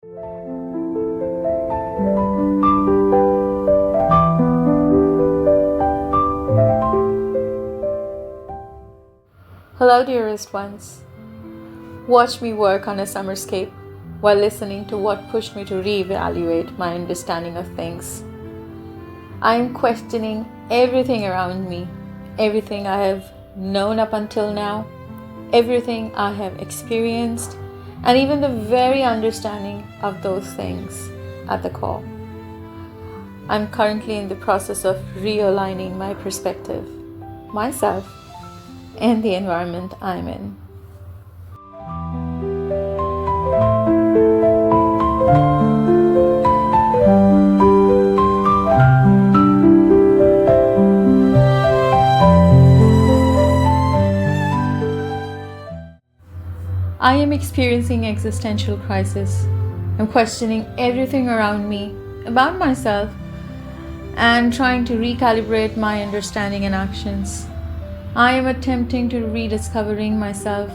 Hello, dearest ones. Watch me work on a summerscape while listening to what pushed me to reevaluate my understanding of things. I am questioning everything around me, everything I have known up until now, everything I have experienced, and even the very understanding of those things at the core. I'm currently in the process of realigning my perspective, myself, and the environment I'm in. I am experiencing existential crisis. I'm questioning everything around me about myself and trying to recalibrate my understanding and actions. I am attempting to rediscovering myself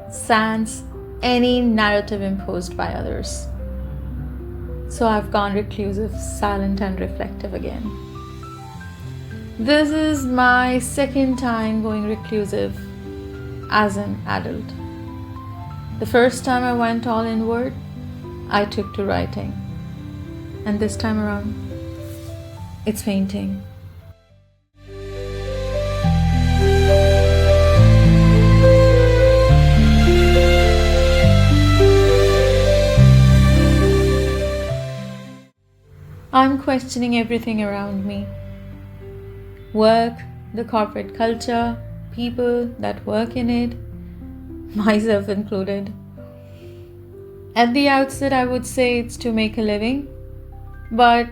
sans any narrative imposed by others. So I've gone reclusive, silent, and reflective again. This is my second time going reclusive as an adult. The first time I went all inward, I took to writing. And this time around, it's painting. I'm questioning everything around me. Work, the corporate culture, people that work in it, myself included. At the outset, I would say it's to make a living, but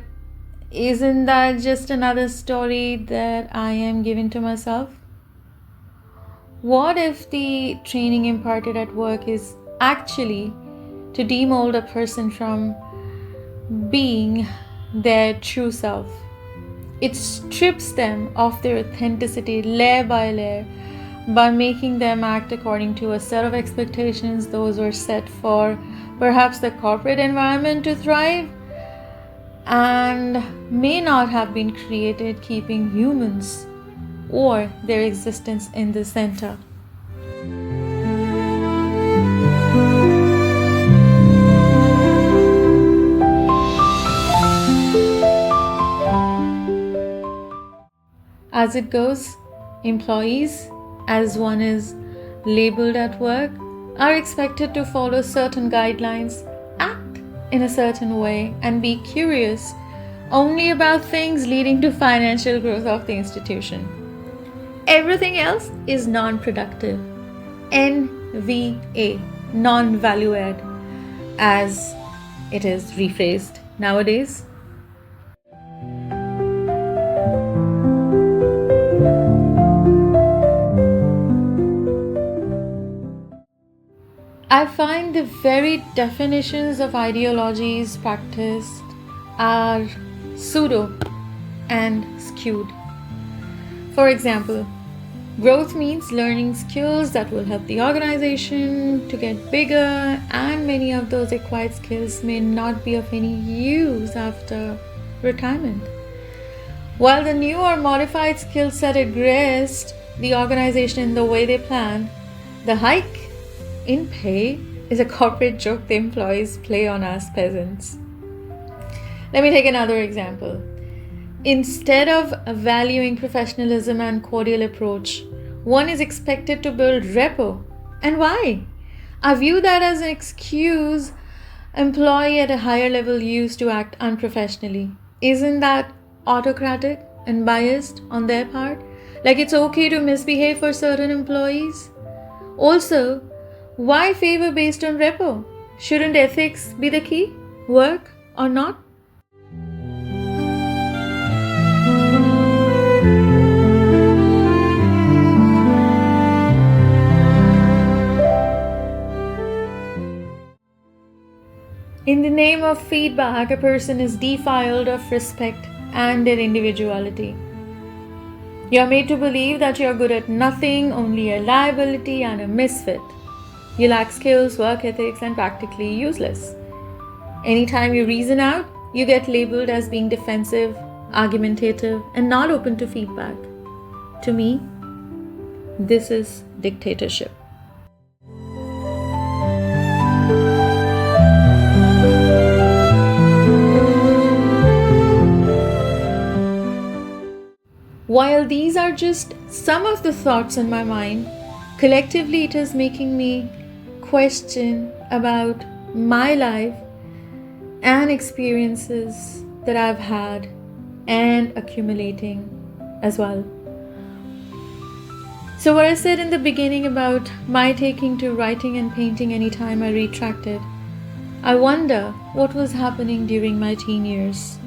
isn't that just another story that I am giving to myself? What if the training imparted at work is actually to demold a person from being their true self? It strips them of their authenticity layer by layer by making them act according to a set of expectations those were set for perhaps the corporate environment to thrive and may not have been created keeping humans or their existence in the center. As it goes, employees, as one is labeled at work, are expected to follow certain guidelines, act in a certain way, and be curious only about things leading to financial growth of the institution. Everything else is non-productive. NVA, non-value add, as it is rephrased nowadays. I find the very definitions of ideologies practiced are pseudo and skewed. For example, growth means learning skills that will help the organization to get bigger, and many of those acquired skills may not be of any use after retirement. While the new or modified skill set aggressed the organization in the way they planned, the hike in pay is a corporate joke the employees play on us peasants. Let me take another example. Instead of valuing professionalism and cordial approach, one is expected to build rapport. And why? I view that as an excuse employee at a higher level use to act unprofessionally. Isn't that autocratic and biased on their part? Like it's okay to misbehave for certain employees? Also, why favor based on rapport? Shouldn't ethics be the key? Work or not? In the name of feedback, a person is defiled of respect and their individuality. You are made to believe that you are good at nothing, only a liability and a misfit. You lack skills, work ethics, and practically useless. Anytime you reason out, you get labeled as being defensive, argumentative, and not open to feedback. To me, this is dictatorship. While these are just some of the thoughts in my mind, collectively it is making me question about my life and experiences that I've had and accumulating as well. So what I said in the beginning about my taking to writing and painting anytime I retracted, I wonder what was happening during my teen years.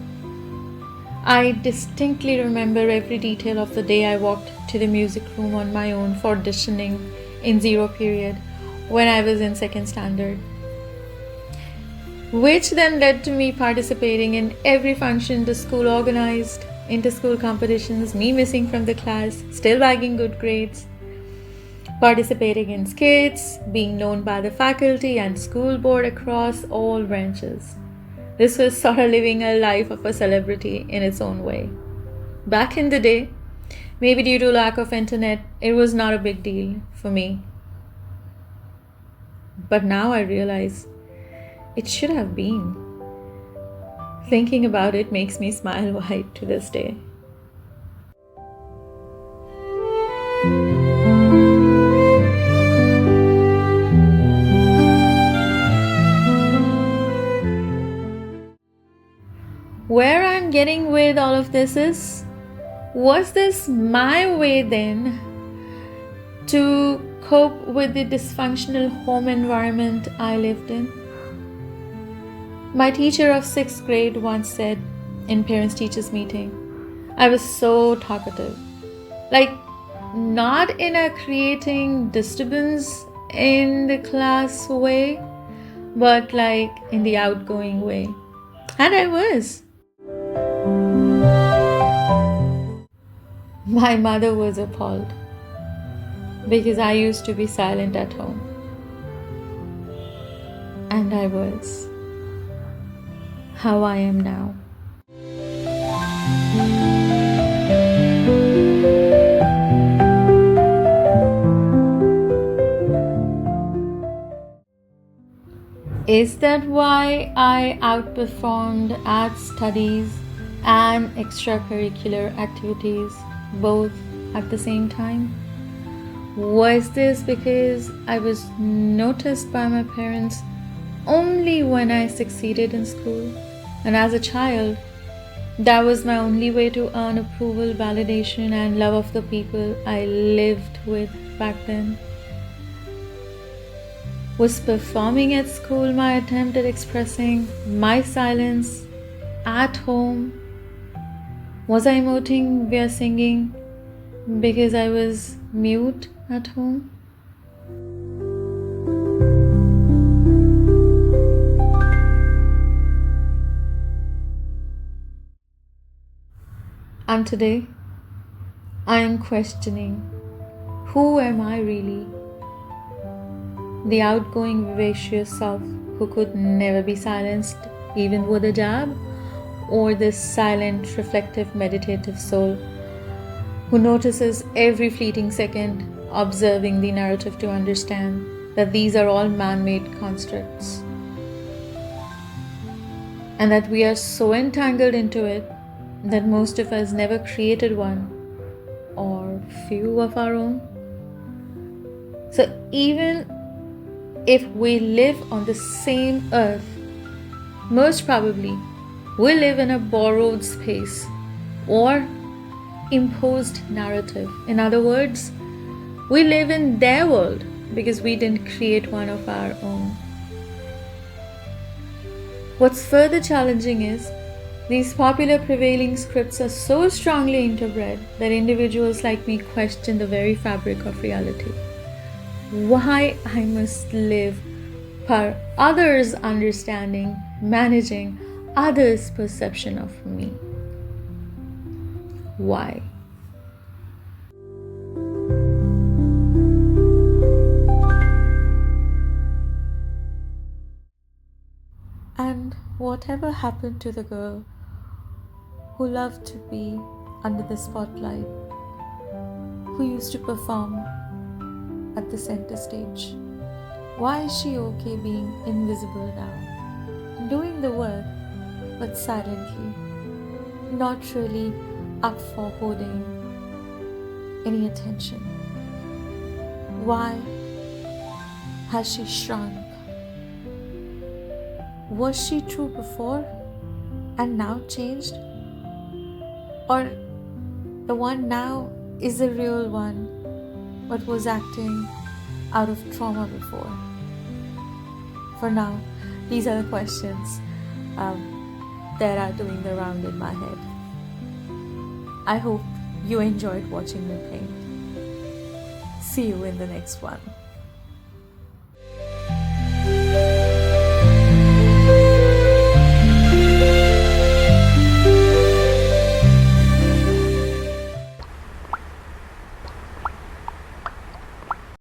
I distinctly remember every detail of the day I walked to the music room on my own for auditioning in zero period when I was in second standard, which then led to me participating in every function the school organized, inter-school competitions, me missing from the class, still bagging good grades, participating in skits, being known by the faculty and school board across all branches. This was sort of living a life of a celebrity in its own way. Back in the day, maybe due to lack of internet, it was not a big deal for me. But now I realize it should have been. Thinking about it makes me smile wide to this day. Where I'm getting with all of this is, was this my way then to cope with the dysfunctional home environment I lived in? My teacher of 6th grade once said in parents-teachers meeting, I was so talkative. Like, not in a creating disturbance in the class way, but like in the outgoing way. And I was. My mother was appalled because I used to be silent at home. And I was how I am now. Is that why I outperformed at studies and extracurricular activities both at the same time? Was this because I was noticed by my parents only when I succeeded in school? And as a child, that was my only way to earn approval, validation, and love of the people I lived with back then. Was performing at school my attempt at expressing my silence at home? Was I emoting via singing because I was mute at home? And today, I am questioning, who am I really? The outgoing, vivacious self who could never be silenced, even with a jab? Or this silent, reflective, meditative soul who notices every fleeting second, observing the narrative to understand that these are all man-made constructs, and that we are so entangled into it that most of us never created one or few of our own. So even if we live on the same earth, most probably we live in a borrowed space or imposed narrative. In other words, we live in their world because we didn't create one of our own. What's further challenging is these popular prevailing scripts are so strongly interbred that individuals like me question the very fabric of reality. Why I must live per others' understanding, managing others' perception of me. Why? And Whatever happened to the girl who loved to be under the spotlight, who used to perform at the center stage? Why is she okay being invisible now, doing the work but silently, not really up for holding any attention? Why has she shrunk? Was she true before and now changed? Or the one now is the real one but was acting out of trauma before? For now, these are the questions that are doing the round in my head. I hope you enjoyed watching me paint. See you in the next one.